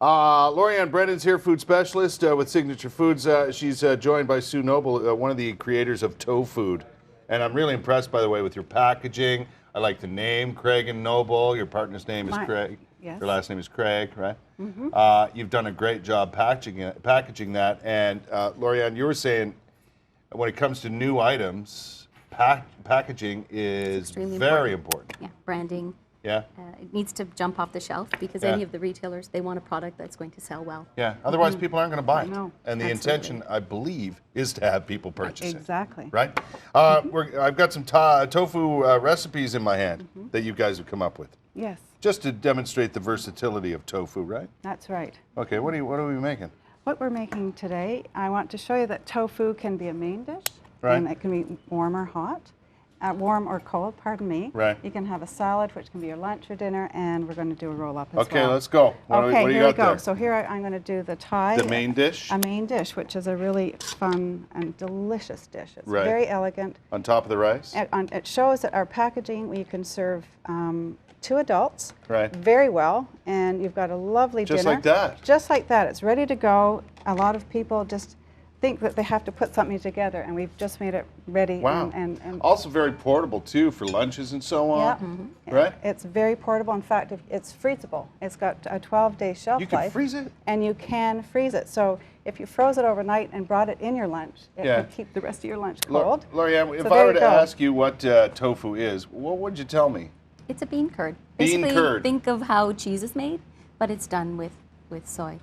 Laurie Anne Brennan's here, food specialist with Signature Foods. She's joined by Sue Noble, one of the creators of Tofood. And I'm really impressed, by the way, with your packaging. I like the name, Craig and Noble. Your partner's name is Craig. Yes. Your last name is Craig, right? Mm-hmm. You've done a great job packaging that. And Laurie Anne, you were saying when it comes to new items, packaging is very important. Yeah, branding. Yeah. It needs to jump off the shelf because any of the retailers, they want a product that's going to sell well. Yeah, otherwise people aren't going to buy it. No, and the intention, I believe, is to have people purchase it. Exactly. Right? I've got some tofu recipes in my hand that you guys have come up with. Yes. Just to demonstrate the versatility of tofu, right? That's right. Okay, what are we making? What we're making today, I want to show you that tofu can be a main dish. Right. And it can be warm or hot. Warm or cold, pardon me. Right. You can have a salad, which can be your lunch or dinner, and we're going to do a roll-up as well. Okay, let's go. What do you got there? So here I'm going to do the Thai. The main dish? A main dish, which is a really fun and delicious dish. It's very elegant. On top of the rice? It shows that our packaging, we can serve 2 adults very well, and you've got a lovely dinner. Just like that? Just like that. It's ready to go. A lot of people just think that they have to put something together, and we've just made it ready. Wow. And also very portable, too, for lunches and so on. Yeah. Right? It's very portable. In fact, it's freezable. It's got a 12-day shelf life. You can freeze it? And you can freeze it. So if you froze it overnight and brought it in your lunch, it would keep the rest of your lunch cold. Laurie Anne, if I were to ask you what tofu is, what would you tell me? It's a bean curd. Bean Basically, curd. think of how cheese is made, but it's done with soy.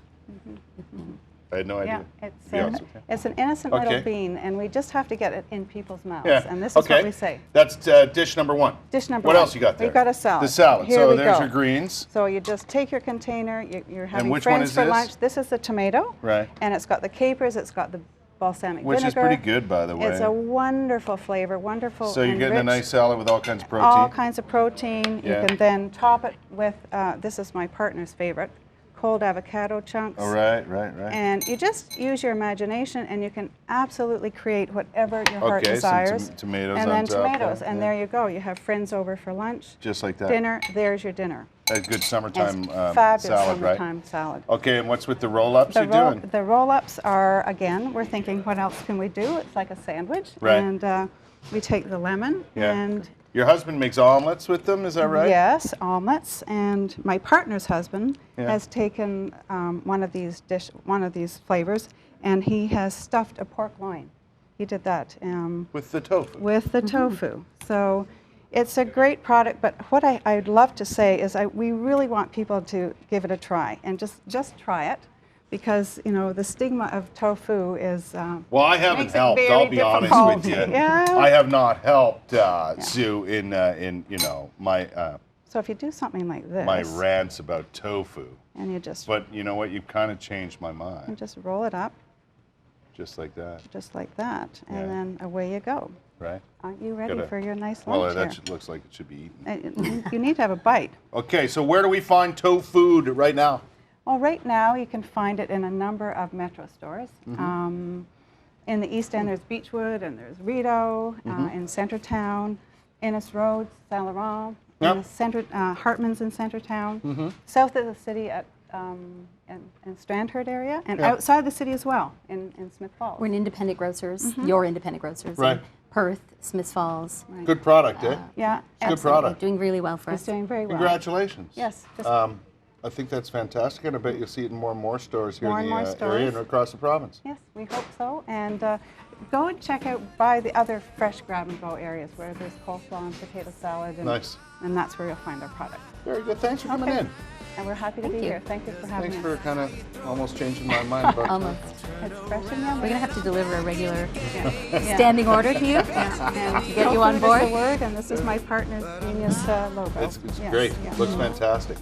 I had no idea. Yeah, it's an innocent little bean, and we just have to get it in people's mouths. Yeah. And this is what we say. That's dish number 1. Dish number what 1. Else you got there? We've got a salad. The salad. Here so we there's go. your greens. So you just take your container. You're having which one friends is for this? lunch. This is the tomato. Right. And it's got the capers. It's got the balsamic Which vinegar. is pretty good, by the way. It's a wonderful flavor, wonderful. So you're getting a nice salad with all kinds of protein. All kinds of protein. Yeah. You can then top it with. This is my partner's favorite. Cold avocado chunks. Oh, right. And you just use your imagination, and you can absolutely create whatever your heart desires. Some tomatoes and on then top. tomatoes, and there you go. You have friends over for lunch. Just like that. Dinner, there's your dinner. A good summertime fabulous salad, summertime salad. Okay, and what's with the roll-ups you're doing? The roll-ups are, again, we're thinking, what else can we do? It's like a sandwich. Right. And we take the lemon and... Your husband makes omelets with them, is that right? Yes, omelets. And my partner's husband has taken one of these flavors, and he has stuffed a pork loin. He did that. With the tofu? With the tofu. So it's a great product, but what I'd love to say is we really want people to give it a try, and just try it. Because, you know, the stigma of tofu is... well, I haven't helped, I'll be honest with you. Yeah. I have not helped Sue in you know, my... so if you do something like this... My rants about tofu. And you just... But you know what, you've kind of changed my mind. And just roll it up. Just like that. Just like that. And then away you go. Right. Aren't you ready for your nice lunch Well, that looks like it should be eaten. You need to have a bite. Okay, so where do we find tofu right now? Well, right now you can find it in a number of Metro stores. In the East End, there's Beechwood, and there's Rideau, in Centertown, Innes Road, Saint Laurent, in the center, Hartman's in Centertown, south of the city at in Strandherd area, and outside the city as well, in Smith Falls. We're an independent grocers, your independent grocers. Right. In Perth, Smith Falls. Right. Good product, eh? Yeah, Good product. Doing really well for us. It's doing very well. Congratulations. Yes. I think that's fantastic, and I bet you'll see it in more and more stores here in the area stores. and across the province. Yes, we hope so. And go and check out by the other fresh grab-and-go areas where there's coleslaw and potato salad. And, and that's where you'll find our product. Very good. Thanks for coming in. And we're happy to be here. Thank you for having us. Thanks for kind of almost changing my mind about Almost. It's fresh and yummy. We're going to have to deliver a regular standing order to you and to get you on board. Is the word, and this is my partner's genius logo. It's great. Looks fantastic.